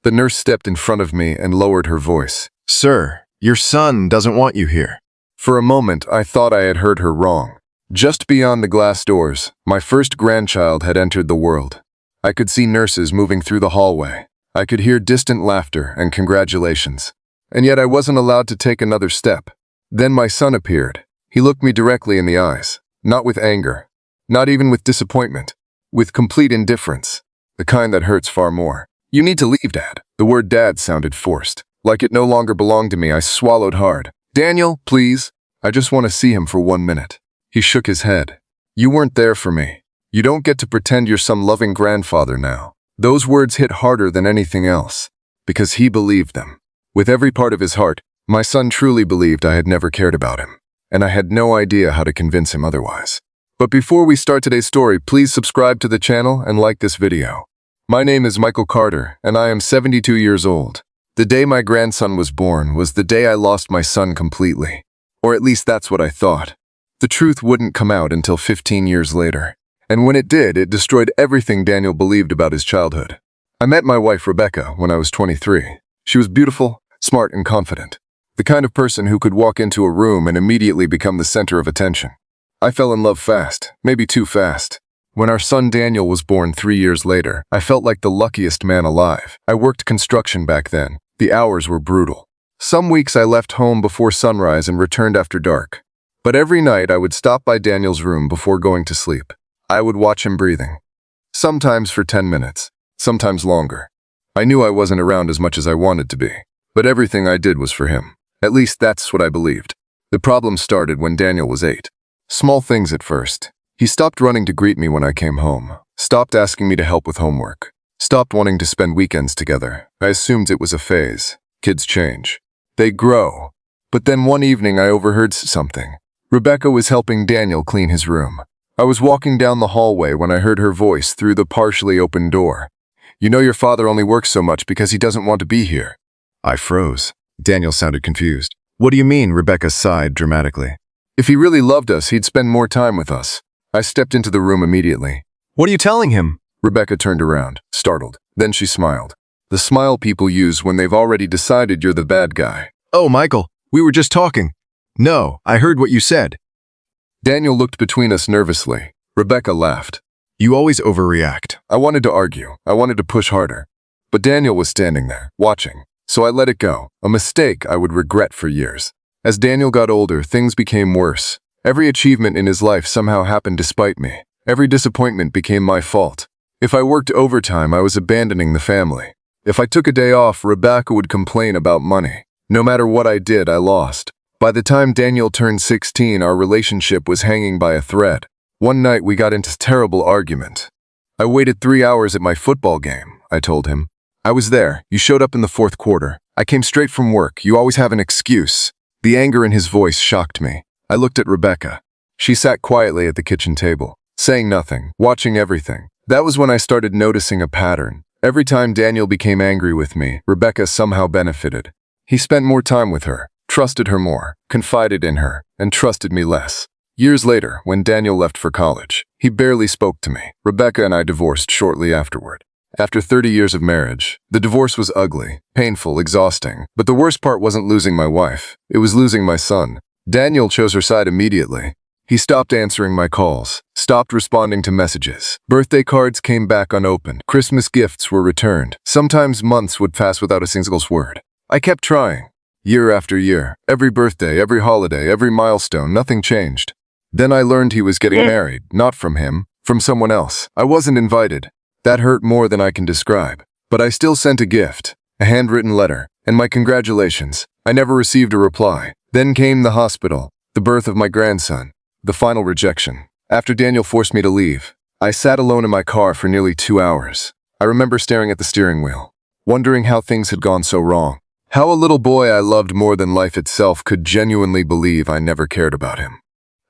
The nurse stepped in front of me and lowered her voice. Sir, your son doesn't want you here. For a moment, I thought I had heard her wrong. Just beyond the glass doors, my first grandchild had entered the world. I could see nurses moving through the hallway. I could hear distant laughter and congratulations. And yet I wasn't allowed to take another step. Then my son appeared. He looked me directly in the eyes, not with anger, not even with disappointment, with complete indifference, the kind that hurts far more. You need to leave, Dad. The word Dad sounded forced. Like it no longer belonged to me, I swallowed hard. Daniel, please. I just want to see him for 1 minute. He shook his head. You weren't there for me. You don't get to pretend you're some loving grandfather now. Those words hit harder than anything else, because he believed them. With every part of his heart, my son truly believed I had never cared about him, and I had no idea how to convince him otherwise. But before we start today's story, please subscribe to the channel and like this video. My name is Michael Carter, and I am 72 years old. The day my grandson was born was the day I lost my son completely. Or at least that's what I thought. The truth wouldn't come out until 15 years later. And when it did, it destroyed everything Daniel believed about his childhood. I met my wife, Rebecca, when I was 23. She was beautiful, smart, and confident. The kind of person who could walk into a room and immediately become the center of attention. I fell in love fast, maybe too fast. When our son Daniel was born 3 years later, I felt like the luckiest man alive. I worked construction back then. The hours were brutal. Some weeks I left home before sunrise and returned after dark. But every night I would stop by Daniel's room before going to sleep. I would watch him breathing. Sometimes for 10 minutes, sometimes longer. I knew I wasn't around as much as I wanted to be, but everything I did was for him. At least that's what I believed. The problem started when Daniel was 8. Small things at first. He stopped running to greet me when I came home, stopped asking me to help with homework, stopped wanting to spend weekends together. I assumed it was a phase. Kids change. They grow. But then one evening I overheard something. Rebecca was helping Daniel clean his room. I was walking down the hallway when I heard her voice through the partially open door. You know your father only works so much because he doesn't want to be here. I froze. Daniel sounded confused. What do you mean? Rebecca sighed dramatically. If he really loved us, he'd spend more time with us. I stepped into the room immediately. What are you telling him? Rebecca turned around, startled. Then she smiled. The smile people use when they've already decided you're the bad guy. Oh, Michael, we were just talking. No, I heard what you said. Daniel looked between us nervously. Rebecca laughed. You always overreact. I wanted to argue. I wanted to push harder. But Daniel was standing there, watching. So I let it go, a mistake I would regret for years. As Daniel got older, things became worse. Every achievement in his life somehow happened despite me. Every disappointment became my fault. If I worked overtime, I was abandoning the family. If I took a day off, Rebecca would complain about money. No matter what I did, I lost. By the time Daniel turned 16, our relationship was hanging by a thread. One night, we got into a terrible argument. I waited 3 hours at my football game, I told him. I was there. You showed up in the fourth quarter. I came straight from work. You always have an excuse. The anger in his voice shocked me. I looked at Rebecca. She sat quietly at the kitchen table, saying nothing, watching everything. That was when I started noticing a pattern. Every time Daniel became angry with me, Rebecca somehow benefited. He spent more time with her, trusted her more, confided in her, and trusted me less. Years later, when Daniel left for college, he barely spoke to me. Rebecca and I divorced shortly afterward. After 30 years of marriage, the divorce was ugly, painful, exhausting. But the worst part wasn't losing my wife. It was losing my son. Daniel chose her side immediately. He stopped answering my calls, stopped responding to messages. Birthday cards came back unopened. Christmas gifts were returned. Sometimes months would pass without a single word. I kept trying. Year after year, every birthday, every holiday, every milestone, nothing changed. Then I learned he was getting married, not from him, from someone else. I wasn't invited. That hurt more than I can describe. But I still sent a gift, a handwritten letter, and my congratulations. I never received a reply. Then came the hospital, the birth of my grandson, the final rejection. After Daniel forced me to leave, I sat alone in my car for nearly 2 hours. I remember staring at the steering wheel, wondering how things had gone so wrong. How a little boy I loved more than life itself could genuinely believe I never cared about him.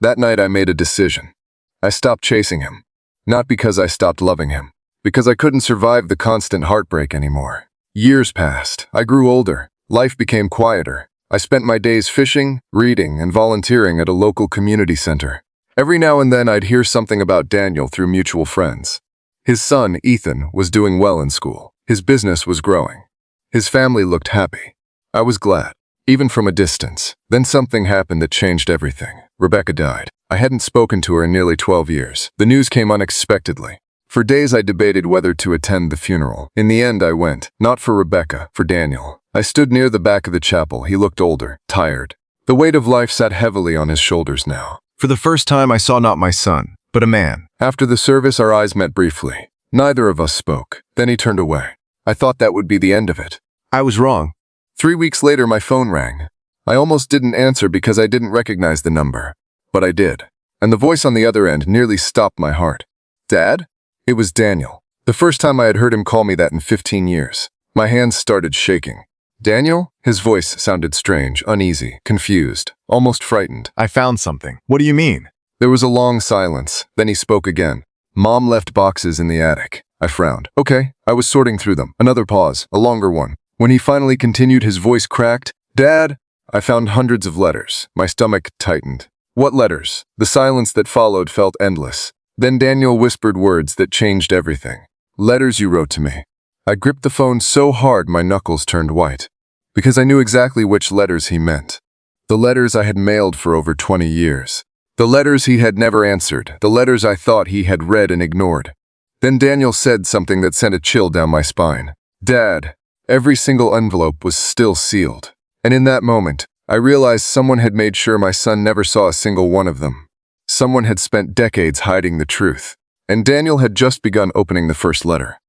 That night I made a decision. I stopped chasing him. Not because I stopped loving him, because I couldn't survive the constant heartbreak anymore. Years passed. I grew older. Life became quieter. I spent my days fishing, reading, and volunteering at a local community center. Every now and then I'd hear something about Daniel through mutual friends. His son, Ethan, was doing well in school. His business was growing. His family looked happy. I was glad, even from a distance. Then something happened that changed everything. Rebecca died. I hadn't spoken to her in nearly 12 years. The news came unexpectedly. For days I debated whether to attend the funeral. In the end I went, not for Rebecca, for Daniel. I stood near the back of the chapel. He looked older, tired. The weight of life sat heavily on his shoulders now. For the first time, I saw not my son, but a man. After the service, our eyes met briefly. Neither of us spoke. Then he turned away. I thought that would be the end of it. I was wrong. 3 weeks later, my phone rang. I almost didn't answer because I didn't recognize the number. But I did. And the voice on the other end nearly stopped my heart. Dad? It was Daniel. The first time I had heard him call me that in 15 years. My hands started shaking. Daniel? His voice sounded strange, uneasy, confused, almost frightened. I found something. What do you mean? There was a long silence. Then he spoke again. Mom left boxes in the attic. I frowned. Okay, I was sorting through them. Another pause, a longer one. When he finally continued, his voice cracked. Dad? I found hundreds of letters. My stomach tightened. What letters? The silence that followed felt endless. Then Daniel whispered words that changed everything. Letters you wrote to me. I gripped the phone so hard my knuckles turned white. Because I knew exactly which letters he meant. The letters I had mailed for over 20 years. The letters he had never answered. The letters I thought he had read and ignored. Then Daniel said something that sent a chill down my spine. Dad, every single envelope was still sealed. And in that moment, I realized someone had made sure my son never saw a single one of them. Someone had spent decades hiding the truth. And Daniel had just begun opening the first letter.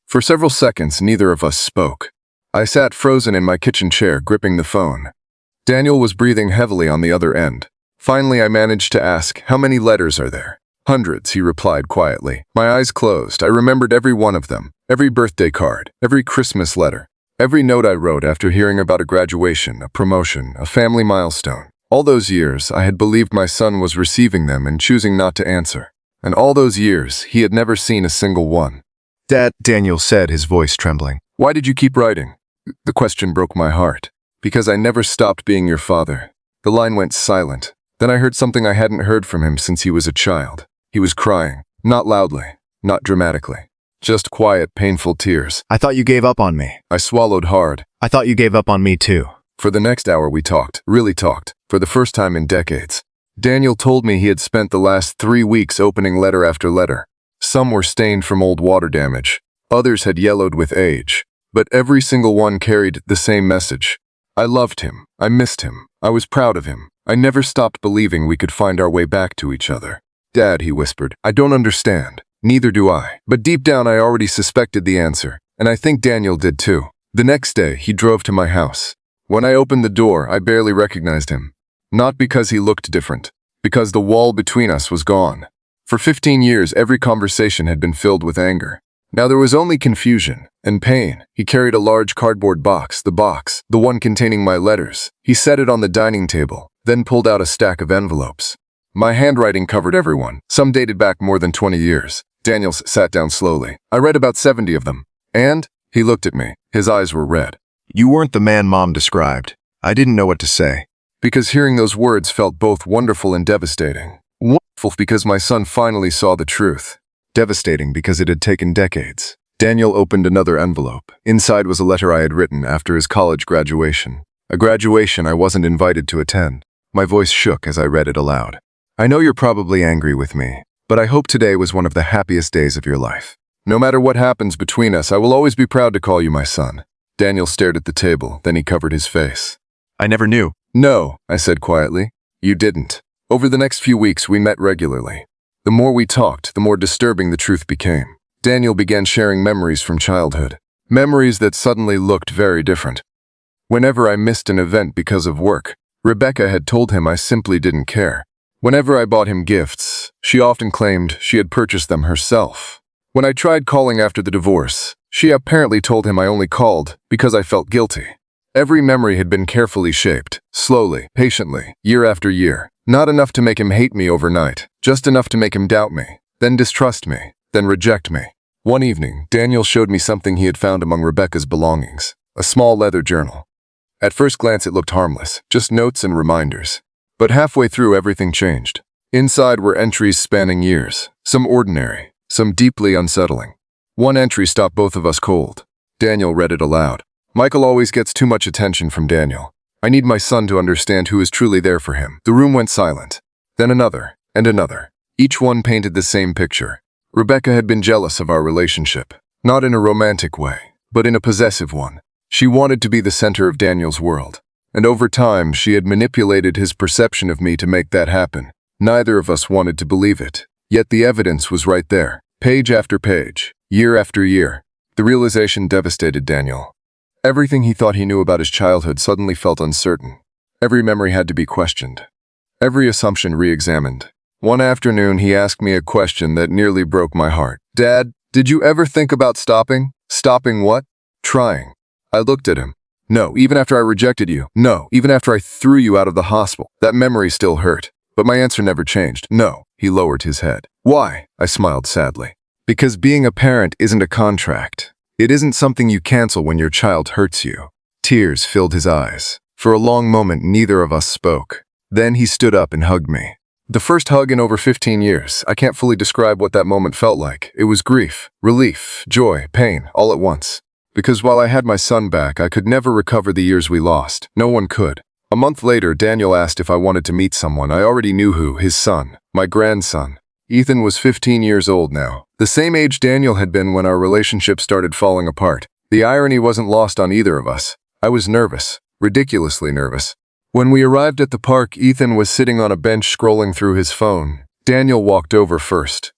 For several seconds, neither of us spoke. I sat frozen in my kitchen chair, gripping the phone. Daniel was breathing heavily on the other end. Finally, I managed to ask, how many letters are there? Hundreds, he replied quietly. My eyes closed. I remembered every one of them. Every birthday card, every Christmas letter, every note I wrote after hearing about a graduation, a promotion, a family milestone. All those years, I had believed my son was receiving them and choosing not to answer. And all those years, he had never seen a single one. Dad, Daniel said, his voice trembling. Why did you keep writing? The question broke my heart. Because I never stopped being your father. The line went silent. Then I heard something I hadn't heard from him since he was a child. He was crying. Not loudly. Not dramatically. Just quiet, painful tears. I thought you gave up on me. I swallowed hard. I thought you gave up on me too. For the next hour we talked, really talked, for the first time in decades. Daniel told me he had spent the last 3 weeks opening letter after letter. Some were stained from old water damage. Others had yellowed with age. But every single one carried the same message. I loved him. I missed him. I was proud of him. I never stopped believing we could find our way back to each other. Dad, he whispered, I don't understand. Neither do I. But deep down I already suspected the answer. And I think Daniel did too. The next day, he drove to my house. When I opened the door, I barely recognized him. Not because he looked different. Because the wall between us was gone. For 15 years, every conversation had been filled with anger. Now there was only confusion and pain. He carried a large cardboard box, the one containing my letters. He set it on the dining table, then pulled out a stack of envelopes. My handwriting covered everyone. Some dated back more than 20 years. Daniel sat down slowly. I read about 70 of them. And he looked at me. His eyes were red. You weren't the man Mom described. I didn't know what to say. Because hearing those words felt both wonderful and devastating. Wonderful because my son finally saw the truth. Devastating because it had taken decades. Daniel opened another envelope. Inside was a letter I had written after his college graduation. A graduation I wasn't invited to attend. My voice shook as I read it aloud. I know you're probably angry with me, but I hope today was one of the happiest days of your life. No matter what happens between us, I will always be proud to call you my son. Daniel stared at the table, then he covered his face. I never knew. No, I said quietly. You didn't. Over the next few weeks, we met regularly. The more we talked, the more disturbing the truth became. Daniel began sharing memories from childhood. Memories that suddenly looked very different. Whenever I missed an event because of work, Rebecca had told him I simply didn't care. Whenever I bought him gifts, she often claimed she had purchased them herself. When I tried calling after the divorce, she apparently told him I only called because I felt guilty. Every memory had been carefully shaped, slowly, patiently, year after year. Not enough to make him hate me overnight, just enough to make him doubt me, then distrust me, then reject me. One evening, Daniel showed me something he had found among Rebecca's belongings, a small leather journal. At first glance it looked harmless, just notes and reminders. But halfway through everything changed. Inside were entries spanning years, some ordinary, some deeply unsettling. One entry stopped both of us cold. Daniel read it aloud. Michael always gets too much attention from Daniel. I need my son to understand who is truly there for him. The room went silent. Then another, and another. Each one painted the same picture. Rebecca had been jealous of our relationship. Not in a romantic way, but in a possessive one. She wanted to be the center of Daniel's world. And over time, she had manipulated his perception of me to make that happen. Neither of us wanted to believe it. Yet the evidence was right there. Page after page. Year after year. The realization devastated Daniel. Everything he thought he knew about his childhood suddenly felt uncertain. Every memory had to be questioned. Every assumption re-examined. One afternoon, he asked me a question that nearly broke my heart. "Dad, did you ever think about stopping?" "Stopping what?" "Trying." I looked at him. "No, even after I rejected you. No, even after I threw you out of the hospital. That memory still hurt." But my answer never changed. "No." He lowered his head. "Why?" I smiled sadly. "Because being a parent isn't a contract. It isn't something you cancel when your child hurts you." Tears filled his eyes. For a long moment, neither of us spoke. Then he stood up and hugged me. The first hug in over 15 years. I can't fully describe what that moment felt like. It was grief, relief, joy, pain, all at once. Because while I had my son back, I could never recover the years we lost. No one could. A month later, Daniel asked if I wanted to meet someone. I already knew who, his son, my grandson. Ethan was 15 years old now, the same age Daniel had been when our relationship started falling apart. The irony wasn't lost on either of us. I was nervous, ridiculously nervous. When we arrived at the park, Ethan was sitting on a bench scrolling through his phone. Daniel walked over first,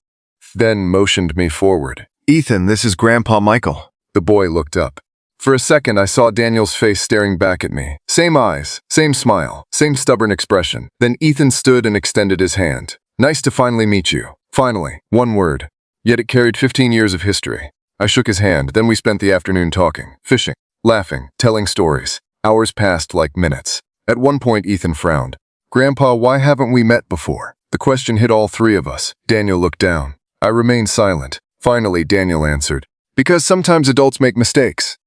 then motioned me forward. "Ethan, this is Grandpa Michael." The boy looked up. For a second, I saw Daniel's face staring back at me. Same eyes, same smile, same stubborn expression. Then Ethan stood and extended his hand. "Nice to finally meet you." Finally, one word. Yet it carried 15 years of history. I shook his hand, then we spent the afternoon talking, fishing, laughing, telling stories. Hours passed like minutes. At one point, Ethan frowned. "Grandpa, why haven't we met before?" The question hit all three of us. Daniel looked down. I remained silent. Finally, Daniel answered, "Because sometimes adults make mistakes."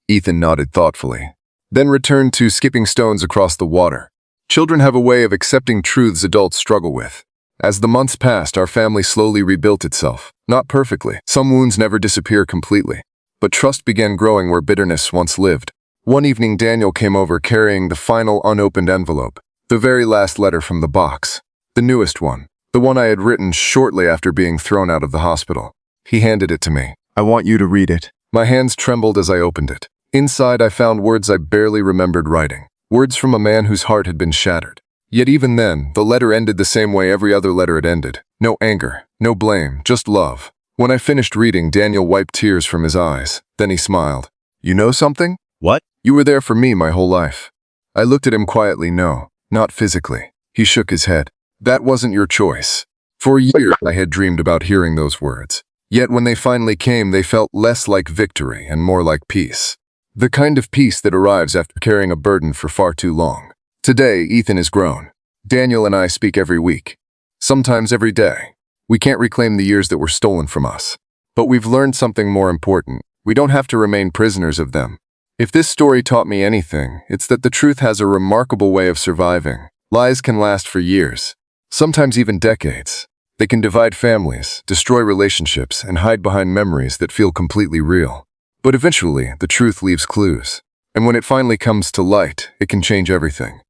Ethan nodded thoughtfully, then returned to skipping stones across the water. Children have a way of accepting truths adults struggle with. As the months passed, our family slowly rebuilt itself. Not perfectly. Some wounds never disappear completely. But trust began growing where bitterness once lived. One evening, Daniel came over carrying the final unopened envelope. The very last letter from the box. The newest one. The one I had written shortly after being thrown out of the hospital. He handed it to me. "I want you to read it." My hands trembled as I opened it. Inside, I found words I barely remembered writing. Words from a man whose heart had been shattered. Yet even then, the letter ended the same way every other letter had ended. No anger, no blame, just love. When I finished reading, Daniel wiped tears from his eyes. Then he smiled. "You know something? "What?" You were there for me my whole life." I looked at him quietly. "No, not physically." He shook his head. "That wasn't your choice." For years, I had dreamed about hearing those words. Yet when they finally came, they felt less like victory and more like peace. The kind of peace that arrives after carrying a burden for far too long. Today, Ethan is grown. Daniel and I speak every week. Sometimes every day. We can't reclaim the years that were stolen from us. But we've learned something more important. We don't have to remain prisoners of them. If this story taught me anything, it's that the truth has a remarkable way of surviving. Lies can last for years, sometimes even decades. They can divide families, destroy relationships, and hide behind memories that feel completely real. But eventually, the truth leaves clues. And when it finally comes to light, it can change everything.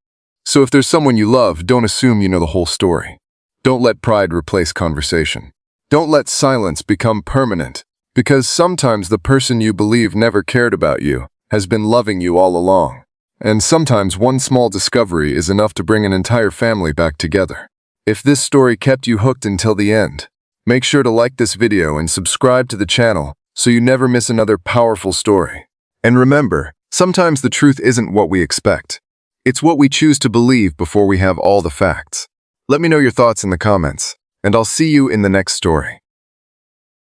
So if there's someone you love, don't assume you know the whole story. Don't let pride replace conversation. Don't let silence become permanent, because sometimes the person you believe never cared about you has been loving you all along. And sometimes one small discovery is enough to bring an entire family back together. If this story kept you hooked until the end, make sure to like this video and subscribe to the channel so you never miss another powerful story. And remember, sometimes the truth isn't what we expect. It's what we choose to believe before we have all the facts. Let me know your thoughts in the comments, and I'll see you in the next story.